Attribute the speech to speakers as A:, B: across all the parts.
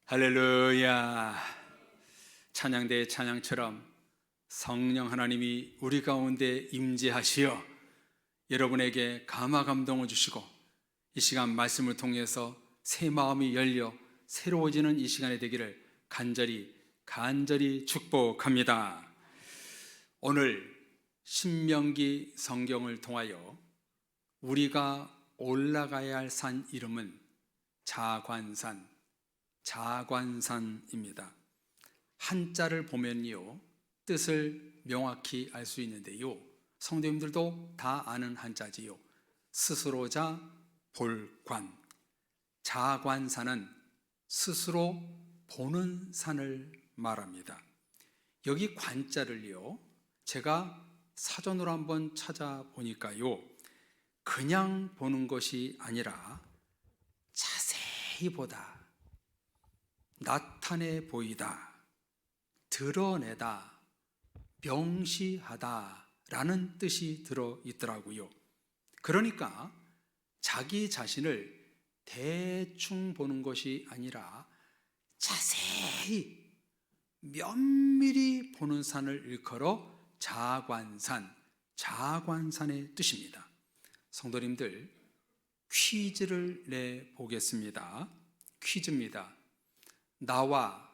A: 할렐루야. 찬양대의 찬양처럼 성령 하나님이 우리 가운데 임재하시어 여러분에게 감화 감동을 주시고 이 시간 말씀을 통해서 새 마음이 열려 새로워지는 이 시간이 되기를 간절히 축복합니다. 오늘 신명기 성경을 통하여 우리가 올라가야 할 산 이름은 자관산입니다. 한자를 보면요, 뜻을 명확히 알 수 있는데요, 성도님들도 다 아는 한자지요. 스스로자 볼관. 자관산은 스스로 보는 산을 말합니다. 여기 관자를요, 제가 사전으로 한번 찾아보니까요, 그냥 보는 것이 아니라 자세히 보다, 나타내 보이다, 드러내다, 명시하다 라는 뜻이 들어있더라고요. 그러니까 자기 자신을 대충 보는 것이 아니라 자세히 면밀히 보는 산을 일컬어 자관산의 뜻입니다. 성도님들, 퀴즈를 내보겠습니다. 퀴즈입니다. 나와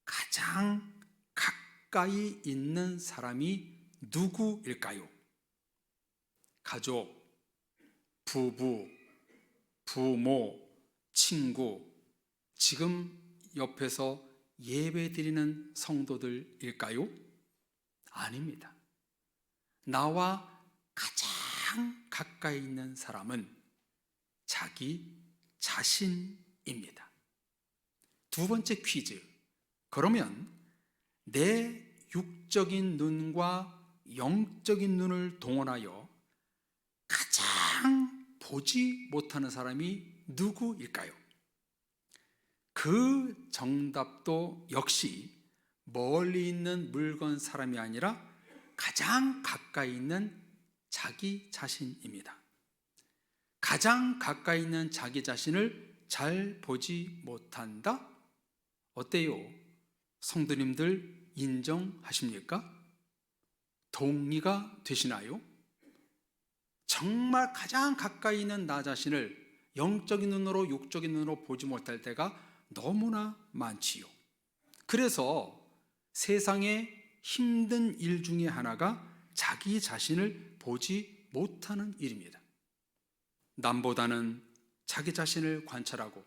A: 가장 가까이 있는 사람이 누구일까요? 가족, 부부, 부모, 친구, 지금 옆에서 예배 드리는 성도들일까요? 아닙니다. 나와 가장 가까이 있는 사람은 자기 자신입니다. 두 번째 퀴즈. 그러면 내 육적인 눈과 영적인 눈을 동원하여 가장 보지 못하는 사람이 누구일까요? 그 정답도 역시 멀리 있는 물건 사람이 아니라 가장 가까이 있는 자기 자신입니다. 가장 가까이 있는 자기 자신을 잘 보지 못한다? 어때요? 성도님들 인정하십니까? 동의가 되시나요? 정말 가장 가까이 있는 나 자신을 영적인 눈으로 육적인 눈으로 보지 못할 때가 너무나 많지요. 그래서 세상에 힘든 일 중에 하나가 자기 자신을 보지 못하는 일입니다. 남보다는 자기 자신을 관찰하고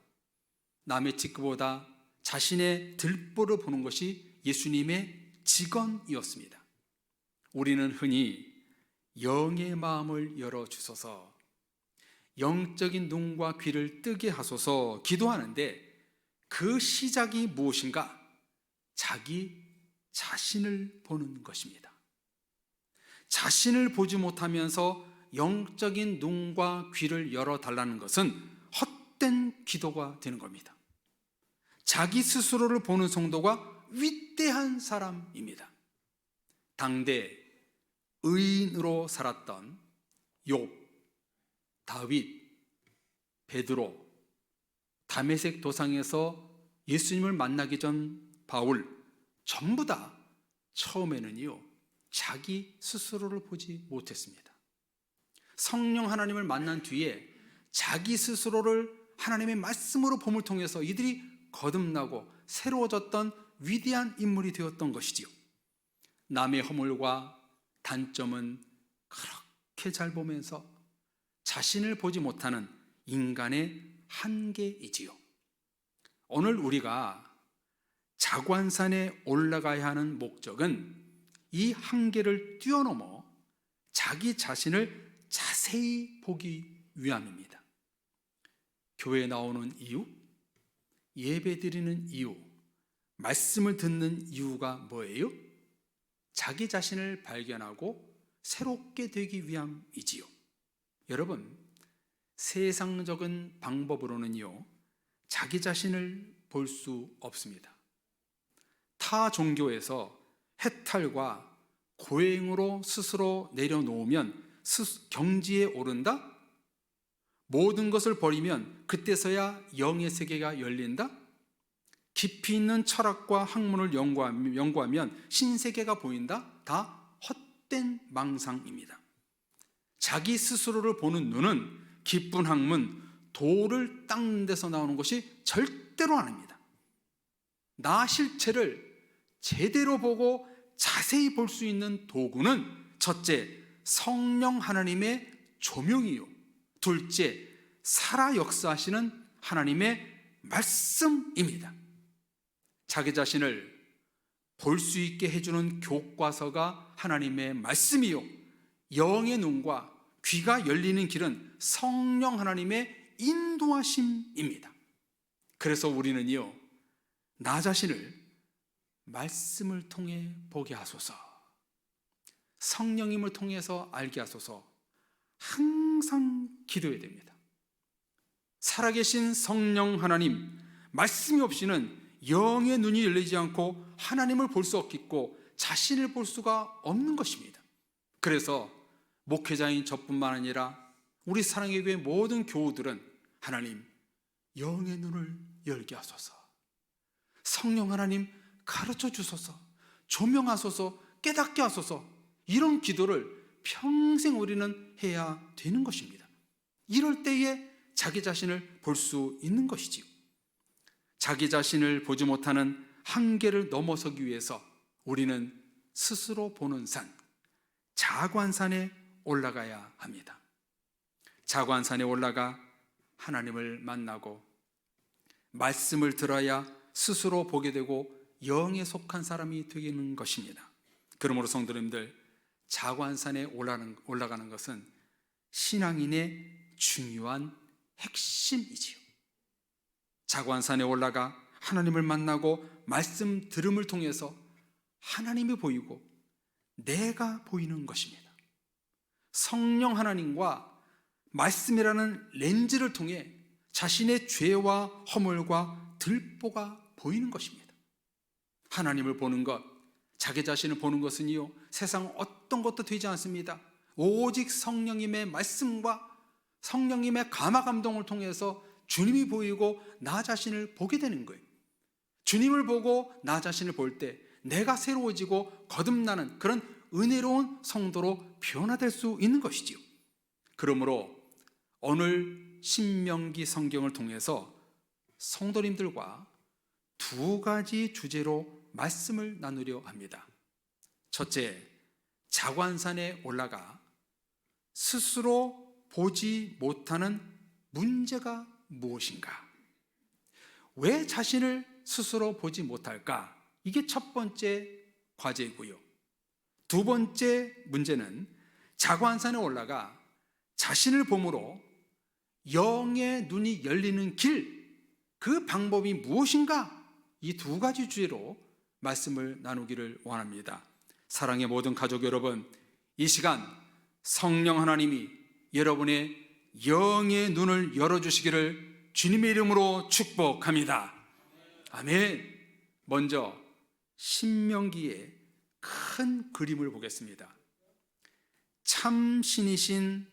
A: 남의 직급보다 자신의 들보를 보는 것이 예수님의 직언이었습니다. 우리는 흔히 영의 마음을 열어주소서, 영적인 눈과 귀를 뜨게 하소서 기도하는데 그 시작이 무엇인가? 자기 자신을 보는 것입니다. 자신을 보지 못하면서 영적인 눈과 귀를 열어달라는 것은 헛된 기도가 되는 겁니다. 자기 스스로를 보는 성도가 위대한 사람입니다. 당대 의인으로 살았던 욥, 다윗, 베드로, 다메섹 도상에서 예수님을 만나기 전 바울, 전부 다 처음에는요, 자기 스스로를 보지 못했습니다. 성령 하나님을 만난 뒤에 자기 스스로를 하나님의 말씀으로 봄을 통해서 이들이 거듭나고 새로워졌던 위대한 인물이 되었던 것이지요. 남의 허물과 단점은 그렇게 잘 보면서 자신을 보지 못하는 인간의 한계이지요. 오늘 우리가 자관산에 올라가야 하는 목적은 이 한계를 뛰어넘어 자기 자신을 자세히 보기 위함입니다. 교회에 나오는 이유, 예배 드리는 이유, 말씀을 듣는 이유가 뭐예요? 자기 자신을 발견하고 새롭게 되기 위함이지요. 여러분, 세상적인 방법으로는요, 자기 자신을 볼 수 없습니다. 타 종교에서 해탈과 고행으로 스스로 내려놓으면 경지에 오른다? 모든 것을 버리면 그때서야 영의 세계가 열린다? 깊이 있는 철학과 학문을 연구하면 신세계가 보인다? 다 헛된 망상입니다. 자기 스스로를 보는 눈은 깊은 학문, 돌을 닦는 데서 나오는 것이 절대로 아닙니다. 나 실체를 제대로 보고 자세히 볼 수 있는 도구는 첫째, 성령 하나님의 조명이요, 둘째, 살아 역사하시는 하나님의 말씀입니다. 자기 자신을 볼 수 있게 해주는 교과서가 하나님의 말씀이요, 영의 눈과 귀가 열리는 길은 성령 하나님의 인도하심입니다. 그래서 우리는요, 나 자신을 말씀을 통해 보게 하소서, 성령님을 통해서 알게 하소서 항상 기도해야 됩니다. 살아계신 성령 하나님, 말씀이 없이는 영의 눈이 열리지 않고 하나님을 볼 수 없겠고 자신을 볼 수가 없는 것입니다. 그래서 목회자인 저뿐만 아니라 우리 사랑의 교회 모든 교우들은 하나님, 영의 눈을 열게 하소서, 성령 하나님 가르쳐 주소서, 조명하소서, 깨닫게 하소서, 이런 기도를 평생 우리는 해야 되는 것입니다. 이럴 때에 자기 자신을 볼 수 있는 것이지요. 자기 자신을 보지 못하는 한계를 넘어서기 위해서 우리는 스스로 보는 산, 자관산에 올라가야 합니다. 자관산에 올라가 하나님을 만나고 말씀을 들어야 스스로 보게 되고 영에 속한 사람이 되는 것입니다. 그러므로 성도님들, 자관산에 올라가는 것은 신앙인의 중요한 핵심이지요. 자관산에 올라가 하나님을 만나고 말씀 들음을 통해서 하나님이 보이고 내가 보이는 것입니다. 성령 하나님과 말씀이라는 렌즈를 통해 자신의 죄와 허물과 들보가 보이는 것입니다. 하나님을 보는 것, 자기 자신을 보는 것은요, 세상 어떤 것도 되지 않습니다. 오직 성령님의 말씀과 성령님의 감화 감동을 통해서 주님이 보이고 나 자신을 보게 되는 거예요. 주님을 보고 나 자신을 볼 때 내가 새로워지고 거듭나는 그런 은혜로운 성도로 변화될 수 있는 것이지요. 그러므로 오늘 신명기 성경을 통해서 성도님들과 두 가지 주제로 말씀을 나누려 합니다. 첫째, 자관산에 올라가 스스로 보지 못하는 문제가 무엇인가? 왜 자신을 스스로 보지 못할까? 이게 첫 번째 과제이고요. 두 번째 문제는 자관산에 올라가 자신을 봄으로 영의 눈이 열리는 길, 그 방법이 무엇인가? 이 두 가지 주제로 말씀을 나누기를 원합니다. 사랑의 모든 가족 여러분, 이 시간 성령 하나님이 여러분의 영의 눈을 열어주시기를 주님의 이름으로 축복합니다. 아멘. 먼저 신명기의 큰 그림을 보겠습니다. 참 신이신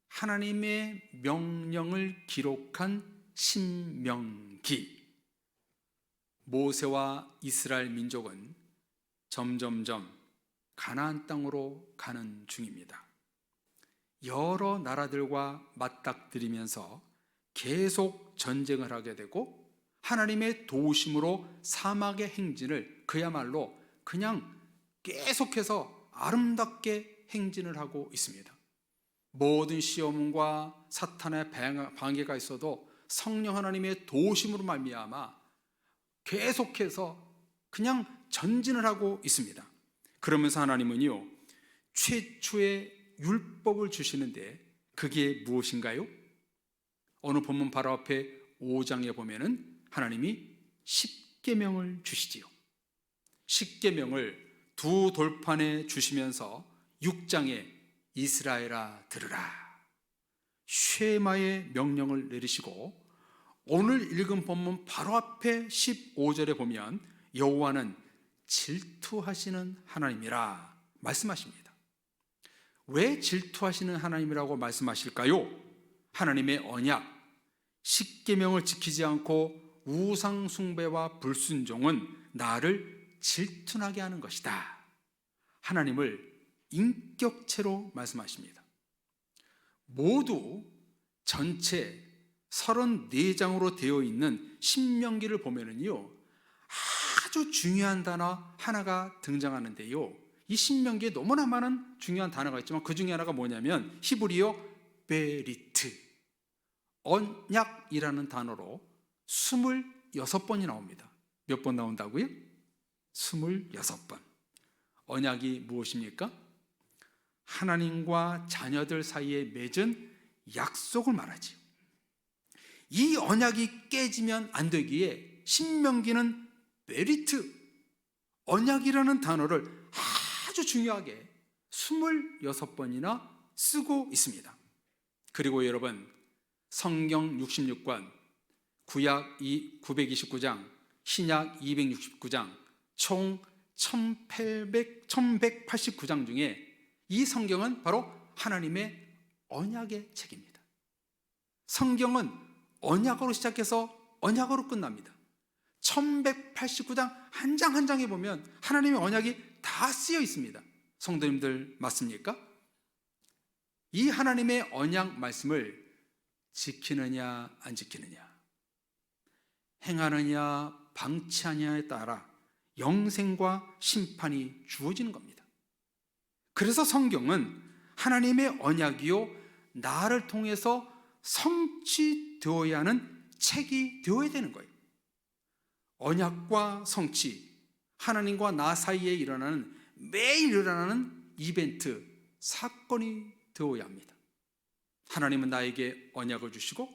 A: 하나님의 명령을 기록한 신명기. 모세와 이스라엘 민족은 점점점 가나안 땅으로 가는 중입니다. 여러 나라들과 맞닥뜨리면서 계속 전쟁을 하게 되고 하나님의 도우심으로 사막의 행진을 그야말로 그냥 계속해서 아름답게 행진을 하고 있습니다. 모든 시험과 사탄의 방해가 있어도 성령 하나님의 도우심으로 말미암아 계속해서 그냥 전진을 하고 있습니다. 그러면서 하나님은요, 최초의 율법을 주시는데 그게 무엇인가요? 어느 본문 바로 앞에 5장에 보면은 하나님이 십계명을 주시지요. 십계명을 두 돌판에 주시면서 6장에 이스라엘아 들으라, 쉐마의 명령을 내리시고 오늘 읽은 본문 바로 앞에 15절에 보면 여호와는 질투하시는 하나님이라 말씀하십니다. 왜 질투하시는 하나님이라고 말씀하실까요? 하나님의 언약, 십계명을 지키지 않고 우상 숭배와 불순종은 나를 질투나게 하는 것이다. 하나님을 인격체로 말씀하십니다. 모두 전체 34장으로 되어 있는 신명기를 보면은요, 아주 중요한 단어 하나가 등장하는데요, 이 신명기에 너무나 많은 중요한 단어가 있지만 그 중에 하나가 뭐냐면 히브리어 베리트, 언약이라는 단어로 26번이 나옵니다. 몇 번 나온다고요? 26번. 언약이 무엇입니까? 하나님과 자녀들 사이에 맺은 약속을 말하지요. 이 언약이 깨지면 안 되기에 신명기는 베리트, 언약이라는 단어를 아주 중요하게 26번이나 쓰고 있습니다. 그리고 여러분, 성경 66권, 구약 929장, 신약 269장, 총 1189장 중에 이 성경은 바로 하나님의 언약의 책입니다. 성경은 언약으로 시작해서 언약으로 끝납니다. 1189장 한 장 한 장에 보면 하나님의 언약이 다 쓰여 있습니다. 성도님들 맞습니까? 이 하나님의 언약 말씀을 지키느냐 안 지키느냐, 행하느냐 방치하느냐에 따라 영생과 심판이 주어지는 겁니다. 그래서 성경은 하나님의 언약이요, 나를 통해서 성취되어야 하는 책이 되어야 되는 거예요. 언약과 성취, 하나님과 나 사이에 일어나는, 매일 일어나는 이벤트, 사건이 되어야 합니다. 하나님은 나에게 언약을 주시고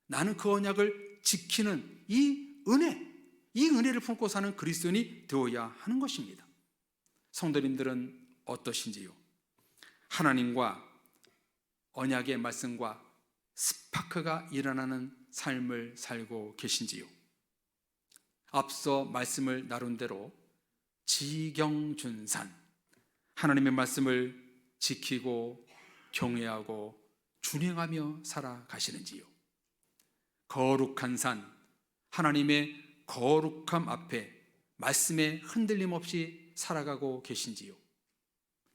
A: 나는 그 언약을 지키는 이 은혜를 품고 사는 그리스도인이 되어야 하는 것입니다. 성도님들은 어떠신지요? 하나님과 언약의 말씀과 스파크가 일어나는 삶을 살고 계신지요? 앞서 말씀을 나눈 대로 지경준산, 하나님의 말씀을 지키고 경외하고 준행하며 살아가시는지요? 거룩한 산, 하나님의 거룩함 앞에 말씀에 흔들림 없이 살아가고 계신지요?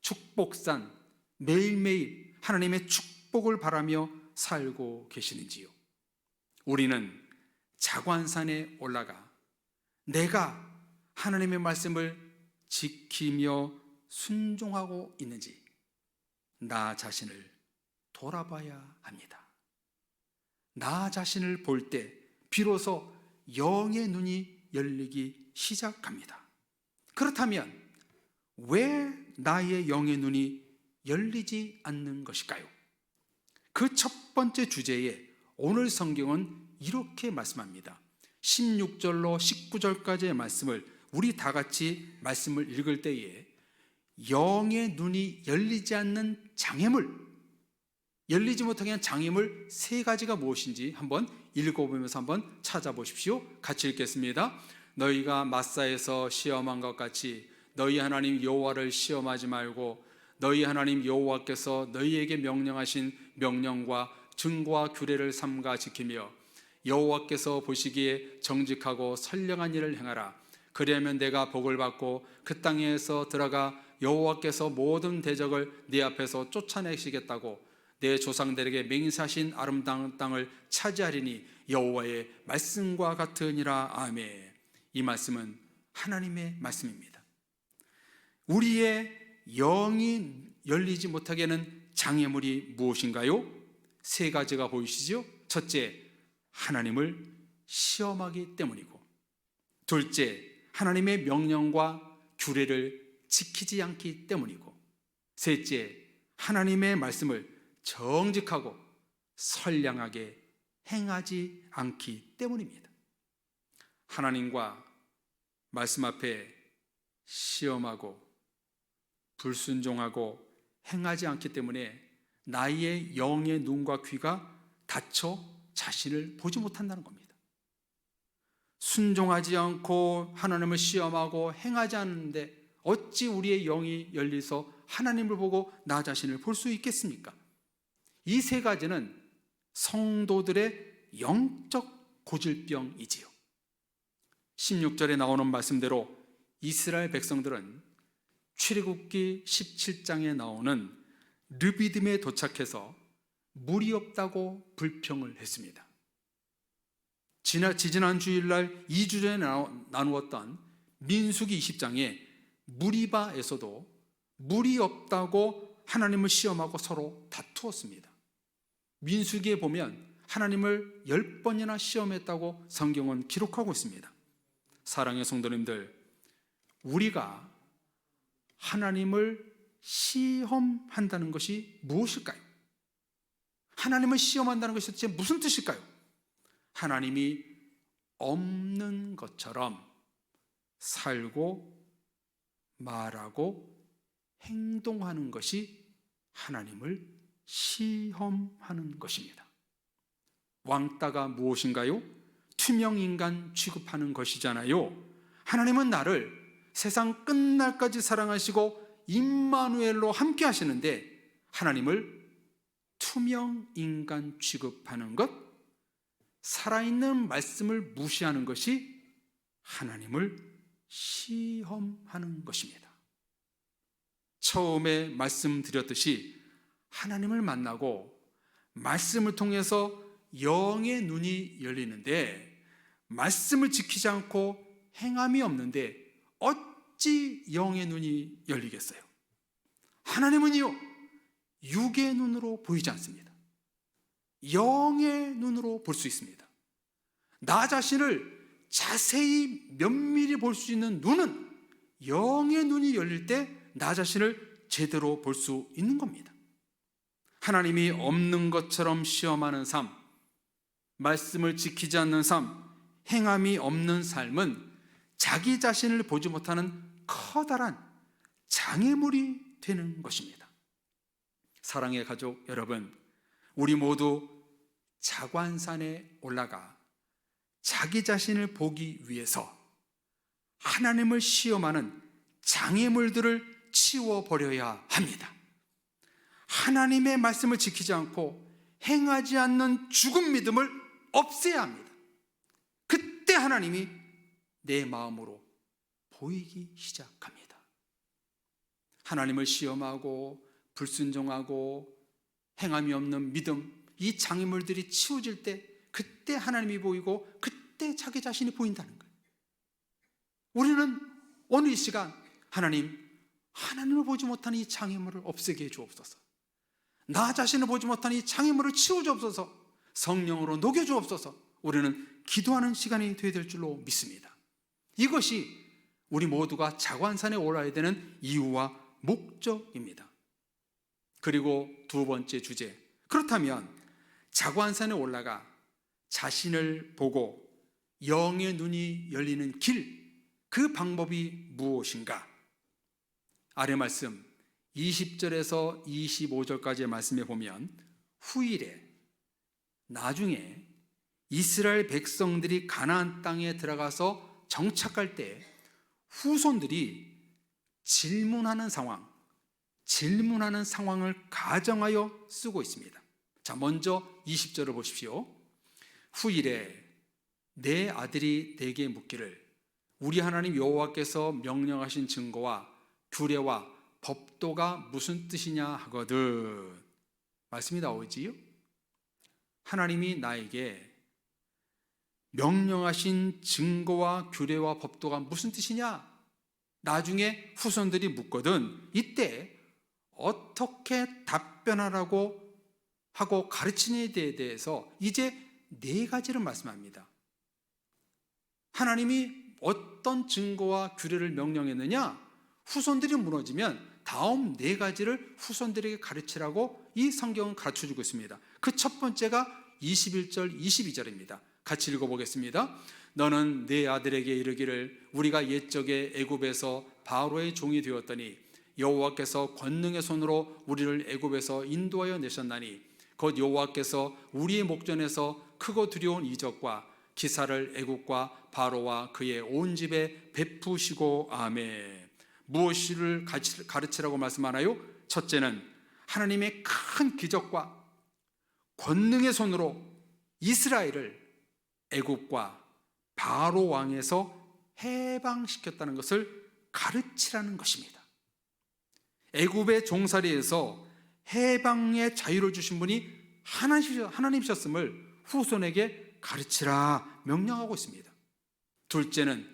A: 축복산, 매일매일 하나님의 축복을 바라며 살고 계시는지요? 우리는 자관산에 올라가 내가 하나님의 말씀을 지키며 순종하고 있는지 나 자신을 돌아봐야 합니다. 나 자신을 볼 때 비로소 영의 눈이 열리기 시작합니다. 그렇다면 왜 나의 영의 눈이 열리지 않는 것일까요? 그 첫 번째 주제에 오늘 성경은 이렇게 말씀합니다. 16절로 19절까지의 말씀을 우리 다 같이 말씀을 읽을 때에 영의 눈이 열리지 않는 장애물, 열리지 못하게 하는 장애물 세 가지가 무엇인지 한번 읽어보면서 한번 찾아보십시오. 같이 읽겠습니다. 너희가 마사에서 시험한 것 같이 너희 하나님 여호와를 시험하지 말고 너희 하나님 여호와께서 너희에게 명령하신 명령과 증거와 규례를 삼가 지키며 여호와께서 보시기에 정직하고 선량한 일을 행하라. 그리하면 내가 복을 받고 그 땅에서 들어가 여호와께서 모든 대적을 네 앞에서 쫓아내시겠다고 내 조상들에게 맹세하신 아름다운 땅을 차지하리니 여호와의 말씀과 같으니라. 아멘. 이 말씀은 하나님의 말씀입니다. 우리의 영이 열리지 못하게 하는 장애물이 무엇인가요? 세 가지가 보이시죠? 첫째, 하나님을 시험하기 때문이고, 둘째, 하나님의 명령과 규례를 지키지 않기 때문이고, 셋째, 하나님의 말씀을 정직하고 선량하게 행하지 않기 때문입니다. 하나님과 말씀 앞에 시험하고 불순종하고 행하지 않기 때문에 나의 영의 눈과 귀가 닫혀 자신을 보지 못한다는 겁니다. 순종하지 않고 하나님을 시험하고 행하지 않는데 어찌 우리의 영이 열려서 하나님을 보고 나 자신을 볼 수 있겠습니까? 이 세 가지는 성도들의 영적 고질병이지요. 16절에 나오는 말씀대로 이스라엘 백성들은 출애굽기 17장에 나오는 르비딤에 도착해서 물이 없다고 불평을 했습니다. 지난 주일날 2주 전에 나누었던 민수기 20장에 무리바에서도 물이 없다고 하나님을 시험하고 서로 다투었습니다. 민수기에 보면 하나님을 10번이나 시험했다고 성경은 기록하고 있습니다. 사랑의 성도님들, 우리가 하나님을 시험한다는 것이 무엇일까요? 하나님을 시험한다는 것이 도대체 무슨 뜻일까요? 하나님이 없는 것처럼 살고 말하고 행동하는 것이 하나님을 시험하는 것입니다. 왕따가 무엇인가요? 투명인간 취급하는 것이잖아요. 하나님은 나를 세상 끝날까지 사랑하시고 임마누엘로 함께 하시는데 하나님을 투명인간 취급하는 것, 살아있는 말씀을 무시하는 것이 하나님을 시험하는 것입니다. 처음에 말씀드렸듯이 하나님을 만나고 말씀을 통해서 영의 눈이 열리는데 말씀을 지키지 않고 행함이 없는데 어찌 영의 눈이 열리겠어요? 하나님은요, 육의 눈으로 보이지 않습니다. 영의 눈으로 볼 수 있습니다. 나 자신을 자세히 면밀히 볼 수 있는 눈은 영의 눈이 열릴 때 나 자신을 제대로 볼 수 있는 겁니다. 하나님이 없는 것처럼 시험하는 삶, 말씀을 지키지 않는 삶, 행함이 없는 삶은 자기 자신을 보지 못하는 커다란 장애물이 되는 것입니다. 사랑의 가족 여러분, 우리 모두 자관산에 올라가 자기 자신을 보기 위해서 하나님을 시험하는 장애물들을 치워버려야 합니다. 하나님의 말씀을 지키지 않고 행하지 않는 죽은 믿음을 없애야 합니다. 그때 하나님이 내 마음으로 보이기 시작합니다. 하나님을 시험하고 불순종하고 행함이 없는 믿음, 이 장애물들이 치워질 때 그때 하나님이 보이고 그때 자기 자신이 보인다는 거예요. 우리는 오늘 이 시간 하나님을 보지 못하는 이 장애물을 없애게 해 주옵소서. 나 자신을 보지 못하는 이 장애물을 치워 주옵소서. 성령으로 녹여 주옵소서. 우리는 기도하는 시간이 되어야 될 줄로 믿습니다. 이것이 우리 모두가 자관산에 올라야 되는 이유와 목적입니다. 그리고 두 번째 주제, 그렇다면 자관산에 올라가 자신을 보고 영의 눈이 열리는 길, 그 방법이 무엇인가? 아래 말씀 20절에서 25절까지의 말씀에 보면 후일에, 나중에 이스라엘 백성들이 가나안 땅에 들어가서 정착할 때 후손들이 질문하는 상황을 가정하여 쓰고 있습니다. 자, 먼저 20절을 보십시오. 후일에 내 아들이 내게 묻기를 우리 하나님 여호와께서 명령하신 증거와 규례와 법도가 무슨 뜻이냐 하거든. 말씀이 나오지요? 하나님이 나에게 명령하신 증거와 규례와 법도가 무슨 뜻이냐? 나중에 후손들이 묻거든 이때 어떻게 답변하라고 하고 가르치는 데 대해서 이제 4가지를 말씀합니다. 하나님이 어떤 증거와 규례를 명령했느냐? 후손들이 무너지면 다음 4가지를 후손들에게 가르치라고 이 성경은 가르쳐주고 있습니다. 그 첫 번째가 21절, 22절입니다. 같이 읽어보겠습니다. 너는 네 아들에게 이르기를 우리가 옛적에 애굽에서 바로의 종이 되었더니 여호와께서 권능의 손으로 우리를 애굽에서 인도하여 내셨나니 곧 여호와께서 우리의 목전에서 크고 두려운 이적과 기사를 애굽과 바로와 그의 온 집에 베푸시고 아멘. 무엇을 가르치라고 말씀하나요? 첫째는 하나님의 큰 기적과 권능의 손으로 이스라엘을 애굽과 바로 왕에서 해방시켰다는 것을 가르치라는 것입니다. 애굽의 종살이에서 해방의 자유를 주신 분이 하나님이셨음을 후손에게 가르치라 명령하고 있습니다. 둘째는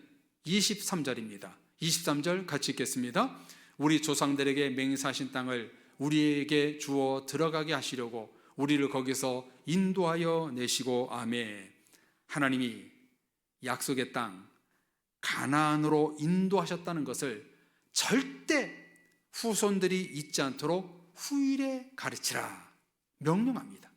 A: 23절입니다. 23절 같이 읽겠습니다. 우리 조상들에게 맹세하신 땅을 우리에게 주어 들어가게 하시려고 우리를 거기서 인도하여 내시고 아멘. 하나님이 약속의 땅 가나안으로 인도하셨다는 것을 절대 후손들이 잊지 않도록 후일에 가르치라 명령합니다.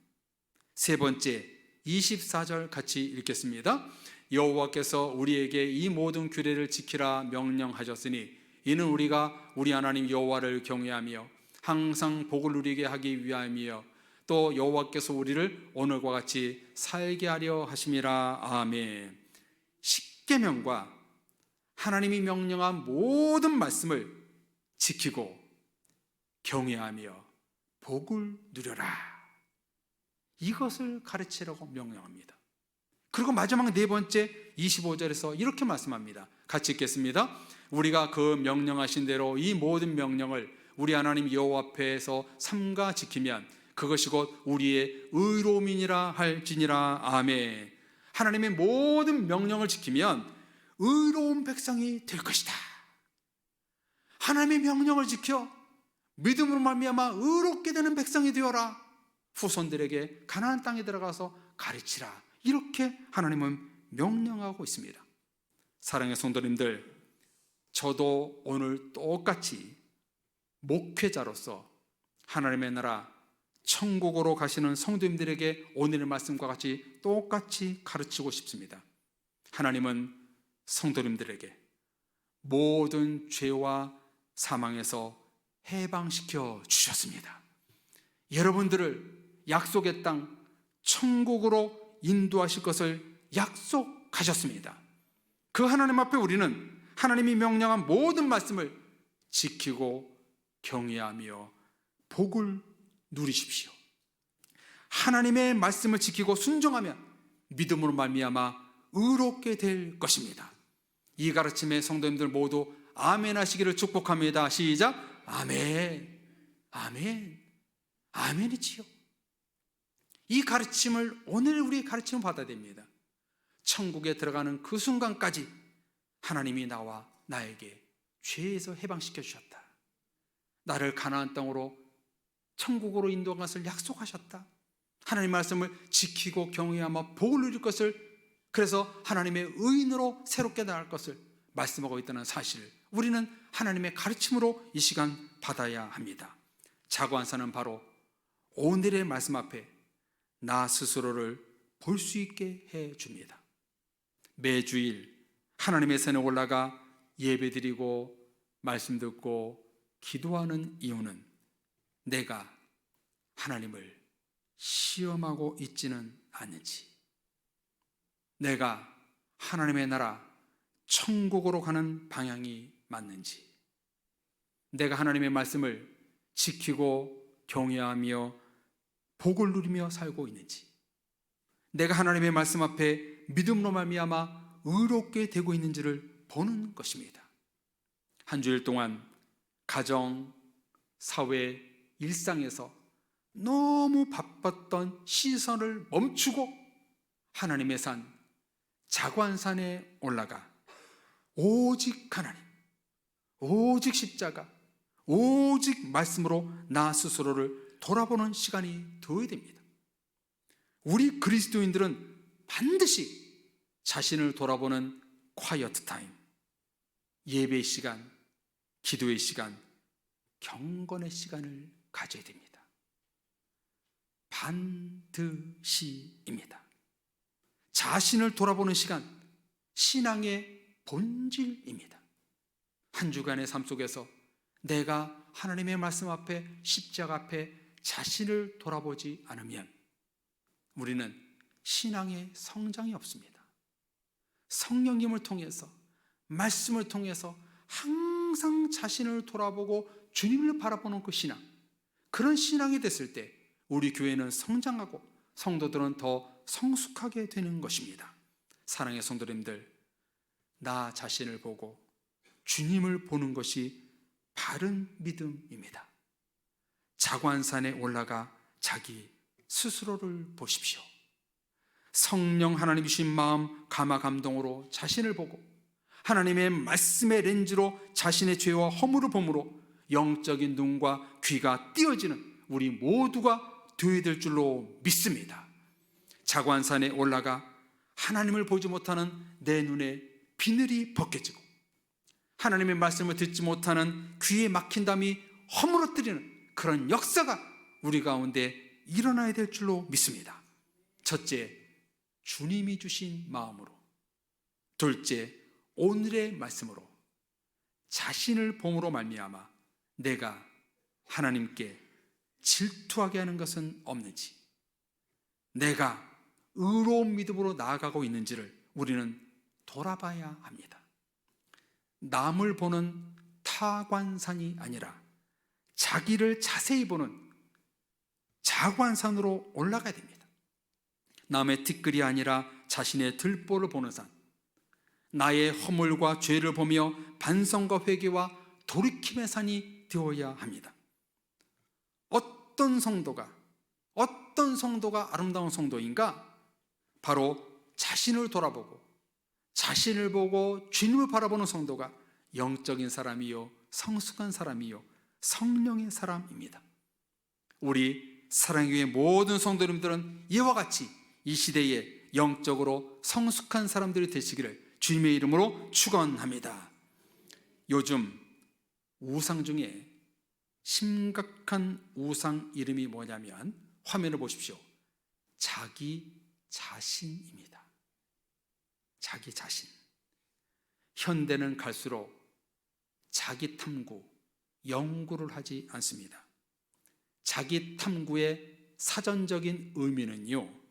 A: 세 번째 24절 같이 읽겠습니다. 여호와께서 우리에게 이 모든 규례를 지키라 명령하셨으니 이는 우리가 우리 하나님 여호와를 경외하며 항상 복을 누리게 하기 위함이며 또 여호와께서 우리를 오늘과 같이 살게 하려 하심이라. 아멘. 십계명과 하나님이 명령한 모든 말씀을 지키고 경외하며 복을 누려라, 이것을 가르치라고 명령합니다. 그리고 마지막 네 번째 25절에서 이렇게 말씀합니다. 같이 읽겠습니다. 우리가 그 명령하신 대로 이 모든 명령을 우리 하나님 여호와 앞에서 삼가 지키면 그것이 곧 우리의 의로움이니라 할지니라. 아멘. 하나님의 모든 명령을 지키면 의로운 백성이 될 것이다. 하나님의 명령을 지켜 믿음으로 말미암아 의롭게 되는 백성이 되어라. 후손들에게 가나안 땅에 들어가서 가르치라. 이렇게 하나님은 명령하고 있습니다. 사랑의 성도님들, 저도 오늘 똑같이 목회자로서 하나님의 나라 천국으로 가시는 성도님들에게 오늘의 말씀과 같이 똑같이 가르치고 싶습니다. 하나님은 성도님들에게 모든 죄와 사망에서 해방시켜 주셨습니다. 여러분들을 약속의 땅 천국으로 인도하실 것을 약속하셨습니다. 그 하나님 앞에 우리는 하나님이 명령한 모든 말씀을 지키고 경외하며 복을 누리십시오. 하나님의 말씀을 지키고 순종하면 믿음으로 말미암아 의롭게 될 것입니다. 이 가르침에 성도님들 모두 아멘 하시기를 축복합니다. 시작. 아멘. 아멘. 아멘이지요. 이 가르침을 오늘 우리의 가르침을 받아야 됩니다. 천국에 들어가는 그 순간까지 하나님이 나와 나에게 죄에서 해방시켜 주셨다. 나를 가나안 땅으로 천국으로 인도한 것을 약속하셨다. 하나님의 말씀을 지키고 경외하며 복을 누릴 것을, 그래서 하나님의 의인으로 새롭게 나갈 것을 말씀하고 있다는 사실을 우리는 하나님의 가르침으로 이 시간 받아야 합니다. 자관사는 바로 오늘의 말씀 앞에 나 스스로를 볼 수 있게 해줍니다. 매주일 하나님의 산에 올라가 예배드리고 말씀 듣고 기도하는 이유는 내가 하나님을 시험하고 있지는 않는지, 내가 하나님의 나라 천국으로 가는 방향이 맞는지, 내가 하나님의 말씀을 지키고 경외하며 복을 누리며 살고 있는지, 내가 하나님의 말씀 앞에 믿음으로 말미암아 의롭게 되고 있는지를 보는 것입니다. 한 주일 동안 가정, 사회, 일상에서 너무 바빴던 시선을 멈추고 하나님의 산, 자관산에 올라가 오직 하나님, 오직 십자가, 오직 말씀으로 나 스스로를 돌아보는 시간이 되어야 됩니다. 우리 그리스도인들은 반드시 자신을 돌아보는 콰이어트 타임, 예배의 시간, 기도의 시간, 경건의 시간을 가져야 됩니다. 반드시입니다. 자신을 돌아보는 시간, 신앙의 본질입니다. 한 주간의 삶 속에서 내가 하나님의 말씀 앞에, 십자가 앞에 자신을 돌아보지 않으면 우리는 신앙의 성장이 없습니다. 성령님을 통해서, 말씀을 통해서 항상 자신을 돌아보고 주님을 바라보는 그 신앙, 그런 신앙이 됐을 때 우리 교회는 성장하고 성도들은 더 성숙하게 되는 것입니다. 사랑의 성도님들, 나 자신을 보고 주님을 보는 것이 바른 믿음입니다. 자관산에 올라가 자기 스스로를 보십시오. 성령 하나님 주신 마음 감화 감동으로 자신을 보고 하나님의 말씀의 렌즈로 자신의 죄와 허물을 봄으로 영적인 눈과 귀가 띄어지는 우리 모두가 되어야 될 줄로 믿습니다. 자관산에 올라가 하나님을 보지 못하는 내 눈에 비늘이 벗겨지고 하나님의 말씀을 듣지 못하는 귀에 막힌 담이 허물어뜨리는 그런 역사가 우리 가운데 일어나야 될 줄로 믿습니다. 첫째, 주님이 주신 마음으로. 둘째, 오늘의 말씀으로 자신을 봄으로 말미암아 내가 하나님께 질투하게 하는 것은 없는지, 내가 의로운 믿음으로 나아가고 있는지를 우리는 돌아봐야 합니다. 남을 보는 타관산이 아니라 자기를 자세히 보는 자관산으로 올라가야 됩니다. 남의 티끌이 아니라 자신의 들보를 보는 산, 나의 허물과 죄를 보며 반성과 회개와 돌이킴의 산이 되어야 합니다. 어떤 성도가 아름다운 성도인가? 바로 자신을 돌아보고 자신을 보고 주님을 바라보는 성도가 영적인 사람이요 성숙한 사람이요 성령의 사람입니다. 우리 사랑교회 모든 성도님들은 이와 같이 이 시대에 영적으로 성숙한 사람들이 되시기를 주님의 이름으로 축원합니다. 요즘 우상 중에 심각한 우상 이름이 뭐냐면 화면을 보십시오. 자기 자신입니다. 자기 자신. 현대는 갈수록 자기 탐구, 연구를 하지 않습니다. 자기 탐구의 사전적인 의미는요,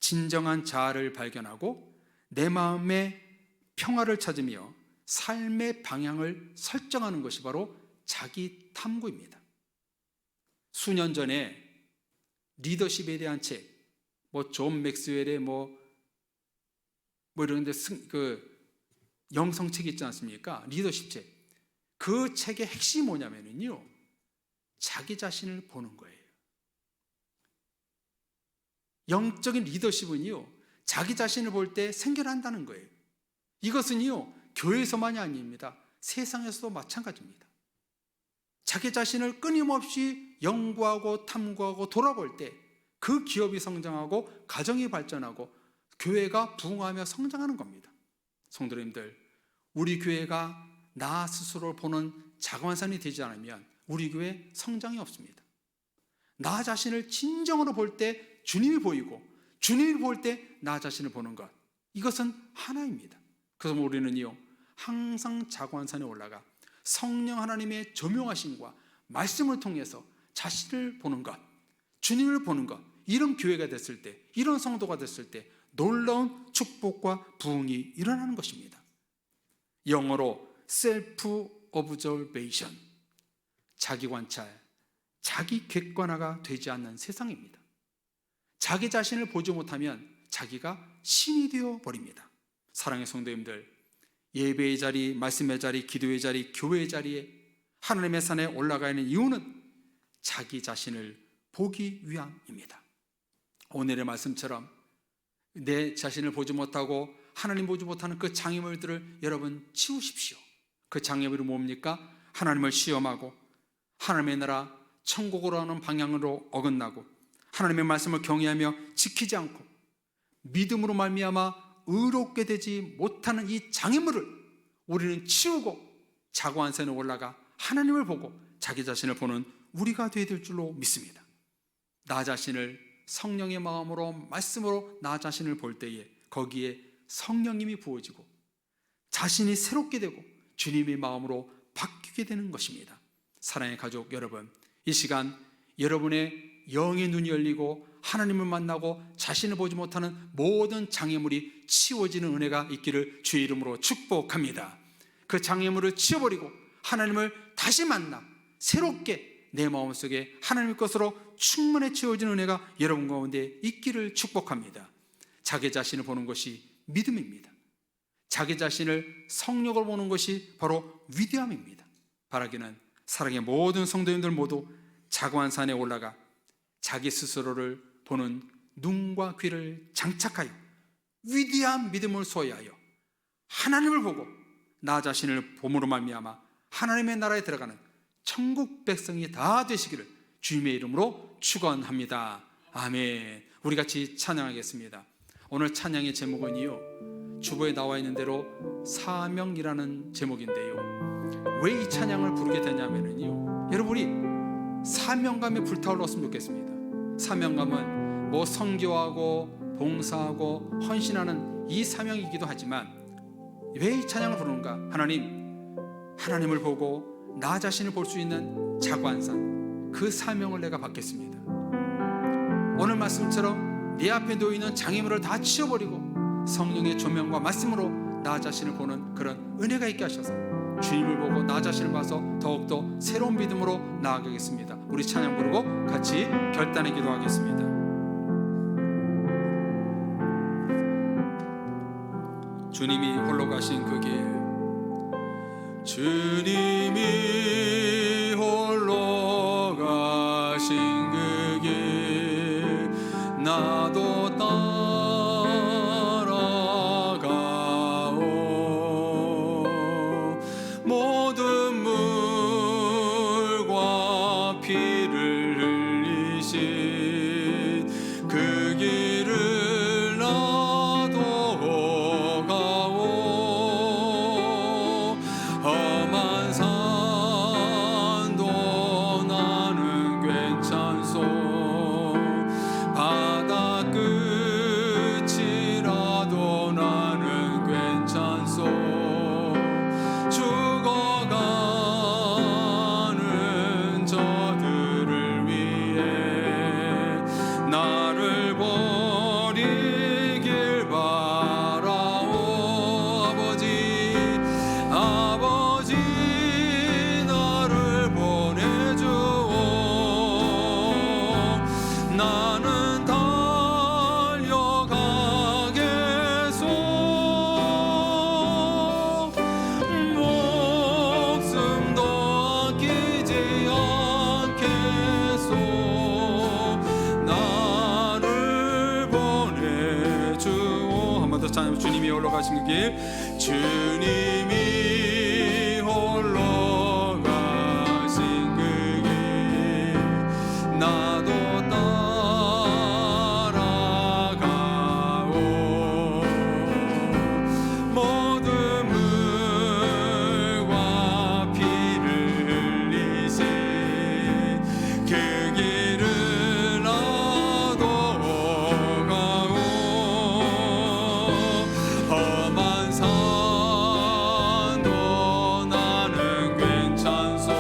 A: 진정한 자아를 발견하고 내 마음의 평화를 찾으며 삶의 방향을 설정하는 것이 바로 자기 탐구입니다. 수년 전에 리더십에 대한 책, 존 맥스웰의 이런 데 영성책이 있지 않습니까? 리더십 책. 그 책의 핵심이 뭐냐면요, 자기 자신을 보는 거예요. 영적인 리더십은요, 자기 자신을 볼 때 생겨난다는 거예요. 이것은요, 교회에서만이 아닙니다. 세상에서도 마찬가지입니다. 자기 자신을 끊임없이 연구하고 탐구하고 돌아볼 때 그 기업이 성장하고 가정이 발전하고 교회가 부흥하며 성장하는 겁니다. 성도님들, 우리 교회가 나 스스로를 보는 자관산이 되지 않으면 우리 교회 성장이 없습니다. 나 자신을 진정으로 볼 때 주님이 보이고 주님이 볼 때 나 자신을 보는 것, 이것은 하나입니다. 그래서 우리는요, 항상 자관산에 올라가 성령 하나님의 조명하심과 말씀을 통해서 자신을 보는 것, 주님을 보는 것, 이런 교회가 됐을 때, 이런 성도가 됐을 때 놀라운 축복과 부흥이 일어나는 것입니다. 영어로 셀프 오브저베이션, 자기 관찰, 자기 객관화가 되지 않는 세상입니다. 자기 자신을 보지 못하면 자기가 신이 되어 버립니다. 사랑의 성도님들, 예배의 자리, 말씀의 자리, 기도의 자리, 교회의 자리에 하나님의 산에 올라가 있는 이유는 자기 자신을 보기 위함입니다. 오늘의 말씀처럼 내 자신을 보지 못하고 하나님 보지 못하는 그 장애물들을 여러분 치우십시오. 그 장애물이 뭡니까? 하나님을 시험하고 하나님의 나라 천국으로 하는 방향으로 어긋나고 하나님의 말씀을 경외하며 지키지 않고 믿음으로 말미암아 의롭게 되지 못하는 이 장애물을 우리는 치우고 자관산에 올라가 하나님을 보고 자기 자신을 보는 우리가 되어야 될 줄로 믿습니다. 나 자신을 성령의 마음으로 말씀으로 나 자신을 볼 때에 거기에 성령님이 부어지고 자신이 새롭게 되고 주님의 마음으로 바뀌게 되는 것입니다. 사랑의 가족 여러분, 이 시간 여러분의 영의 눈이 열리고 하나님을 만나고 자신을 보지 못하는 모든 장애물이 치워지는 은혜가 있기를 주의 이름으로 축복합니다. 그 장애물을 치워버리고 하나님을 다시 만나 새롭게 내 마음속에 하나님의 것으로 충만히 채워지는 은혜가 여러분 가운데 있기를 축복합니다. 자기 자신을 보는 것이 믿음입니다. 자기 자신을 성령으로 보는 것이 바로 위대함입니다. 바라기는 사랑의 모든 성도님들 모두 자고한 산에 올라가 자기 스스로를 보는 눈과 귀를 장착하여 위대한 믿음을 소유하여 하나님을 보고 나 자신을 봄으로 말미암아 하나님의 나라에 들어가는 천국 백성이 다 되시기를 주님의 이름으로 축원합니다. 아멘. 우리 같이 찬양하겠습니다. 오늘 찬양의 제목은요, 주보에 나와 있는 대로 사명이라는 제목인데요, 왜 이 찬양을 부르게 되냐면요, 여러분이 사명감에 불타올랐으면 좋겠습니다. 사명감은 뭐 선교하고 봉사하고 헌신하는 이 사명이기도 하지만 왜 이 찬양을 부르는가? 하나님을 보고 나 자신을 볼 수 있는 자관산, 그 사명을 내가 받겠습니다. 오늘 말씀처럼 내 앞에 놓이는 장애물을 다 치워버리고 성령의 조명과 말씀으로 나 자신을 보는 그런 은혜가 있게 하셔서 주님을 보고 나 자신을 봐서 더욱더 새로운 믿음으로 나아가겠습니다. 우리 찬양 부르고 같이 결단의 기도하겠습니다. 주님이 홀로 가신 그 길, 주님이 홀로 가신 그 길, 나도 따라가오. 모든 물과 피를 흘리신 그 길을 나도 가오. 험한 산도 나는 괜찮소. 바다 끝이라도 나는 괜찮소. 죽어가는 저들을 위해 나를 버리길 바라오. 아버지 나를 보내주오. 나는 달려가겠소. 목숨도 아끼지 않겠소. 나를 보내주오. 한 번 더 찬양. 주님이 홀로 가신 그 길, 주님이 홀로 가신 그 길, 나도 따라가오. 모든 물과 피를 흘리신 그 길을 나도 가오. 험한 산도 나는 괜찮소.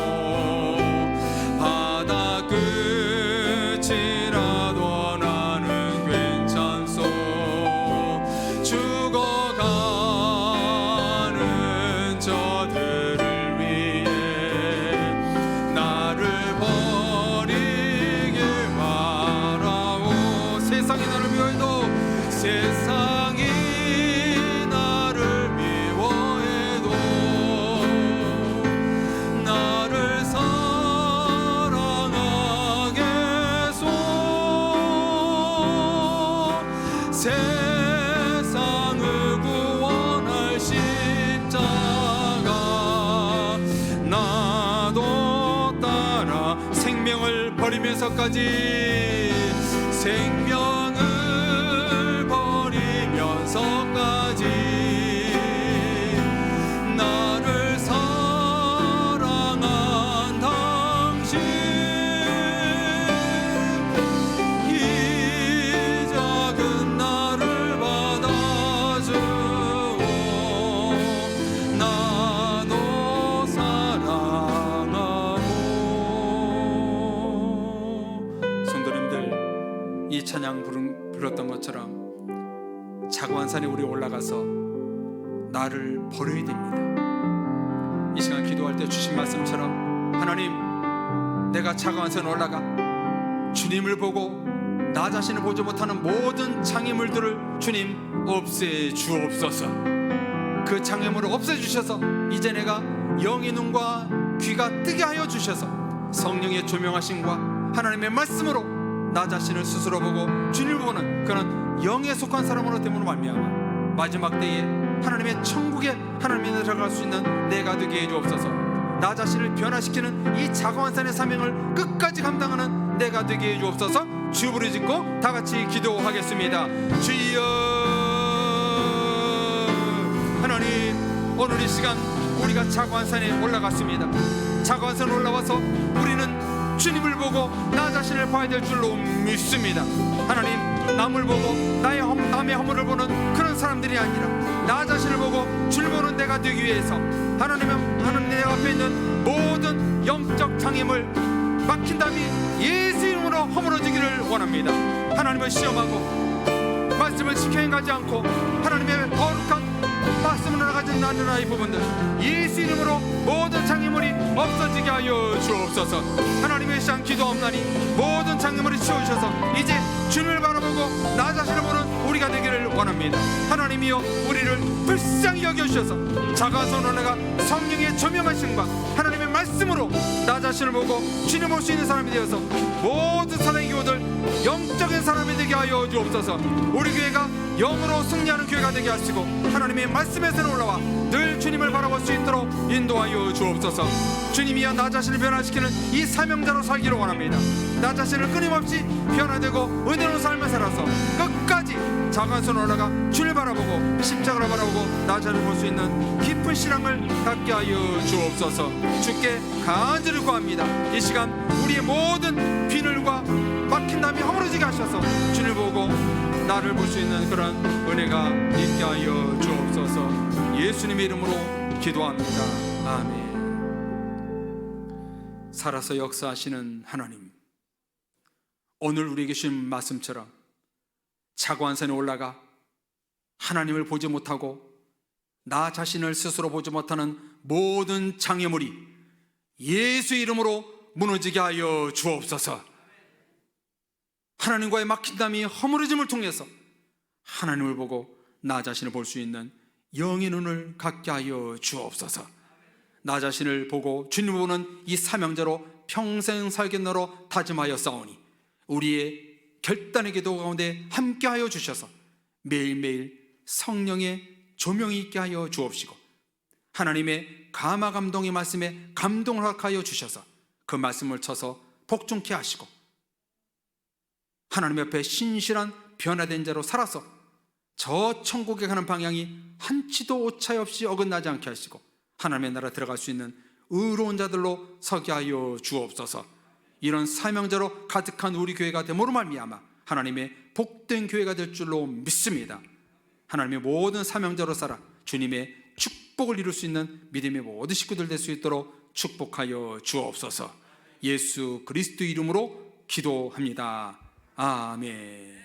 A: 바다 끝이라도 나는 괜찮소. 죽어가는 저들을 위해 나를 버리길 바라오. 세상이 나를 미워해도, 세상이 나를 미워해도 나를 사랑하겠소. 세상을 구원할 십자가 나도 따라 생명을 버리면서까지, 생명을 버리면서까지 나를 사랑한 당신, 이 작은 나를 받아주오. 나도 사랑하오. 성도님들, 이 찬양 불렀던 것처럼 자고한산에 우리 올라가서 나를 버려야 됩니다. 이 시간 기도할 때 주신 말씀처럼, 하나님, 내가 자고한산에 올라가 주님을 보고 나 자신을 보지 못하는 모든 장애물들을 주님 없애 주옵소서. 그 장애물을 없애주셔서 이제 내가 영의 눈과 귀가 뜨게 하여 주셔서 성령의 조명하심과 하나님의 말씀으로 나 자신을 스스로 보고 주님을 보는 그런 영에 속한 사람으로 됨으로 말미암아 마지막 때에 하나님의 천국에 하나님이 들어갈 수 있는 내가 되게 해 주옵소서. 나 자신을 변화시키는 이 자가환산의 사명을 끝까지 감당하는 내가 되게 해 주옵소서. 주 부르짖고 다 같이 기도하겠습니다. 주여 하나님, 오늘 이 시간 우리가 자가환산에 올라갔습니다. 자가환산에 올라와서 우리는 주님을 보고 나 자신을 봐야 될 줄로 믿습니다. 하나님, 남을 보고 남의 허물을 보는 그런 사람들이 아니라 나 자신을 보고 주를 보는 내가 되기 위해서 하나님 내 앞에 있는 모든 영적 장애물 막힌 담이 예수 이름으로 허물어지기를 원합니다. 하나님을 시험하고 말씀을 지켜 행하지 않고 하나님의 거룩한 말씀을 가진 나누나 이 부분들 예수 이름으로 모든 장애물이 없어지게 하여 주옵소서. 하나님의 시간 기도하옵나니 모든 장애물이 치워주셔서 이제 주님을 바라보고 나 자신을 보는 우리가 되기를 원합니다. 하나님이여, 우리를 불쌍히 여겨주셔서 자가서 내가 성령의 조명하심과 하나님의 말씀으로 나 자신을 보고 주님 볼 수 있는 사람이 되어서 모든 사랑의 교우들 영적인 사람이 되게 하여 주옵소서. 우리 교회가 영으로 승리하는 교회가 되게 하시고 하나님의 말씀에서 올라와 늘 주님을 바라볼 수 있도록 인도하여 주옵소서. 주님이여, 나 자신을 변화시키는 이 사명자로 살기를 원합니다. 나 자신을 끊임없이 변화되고 은혜로운 삶을 살아서 끝까지 자간선 올라가 주를 바라보고 십자가를 바라보고 나 자신을 볼 수 있는 깊은 신앙을 갖게 하여 주옵소서. 주께 간절히 구합니다. 이 시간 우리의 모든 비늘과 막힌 담이 허물어지게 하셔서 주를 보고 나를 볼 수 있는 그런 은혜가 있게 하여 주옵소서. 예수님의 이름으로 기도합니다. 아멘. 살아서 역사하시는 하나님, 오늘 우리에게 주신 말씀처럼 자관산에 올라가 하나님을 보지 못하고 나 자신을 스스로 보지 못하는 모든 장애물이 예수 이름으로 무너지게 하여 주옵소서. 하나님과의 막힌 담이 허물어짐을 통해서 하나님을 보고 나 자신을 볼 수 있는 영의 눈을 갖게 하여 주옵소서. 나 자신을 보고 주님을 보는 이 사명자로 평생 살겠노로 다짐하여 싸우니 우리의 결단의 기도 가운데 함께하여 주셔서 매일매일 성령의 조명이 있게 하여 주옵시고 하나님의 감화 감동의 말씀에 감동을 하여 주셔서 그 말씀을 쳐서 복종케 하시고 하나님 옆에 신실한 변화된 자로 살아서 저 천국에 가는 방향이 한치도 오차이 없이 어긋나지 않게 하시고 하나님의 나라 들어갈 수 있는 의로운 자들로 서게 하여 주옵소서. 이런 사명자로 가득한 우리 교회가 됨으로 말미암아 하나님의 복된 교회가 될 줄로 믿습니다. 하나님의 모든 사명자로 살아 주님의 축복을 이룰 수 있는 믿음의 모든 식구들 될 수 있도록 축복하여 주옵소서. 예수 그리스도 이름으로 기도합니다. 아멘.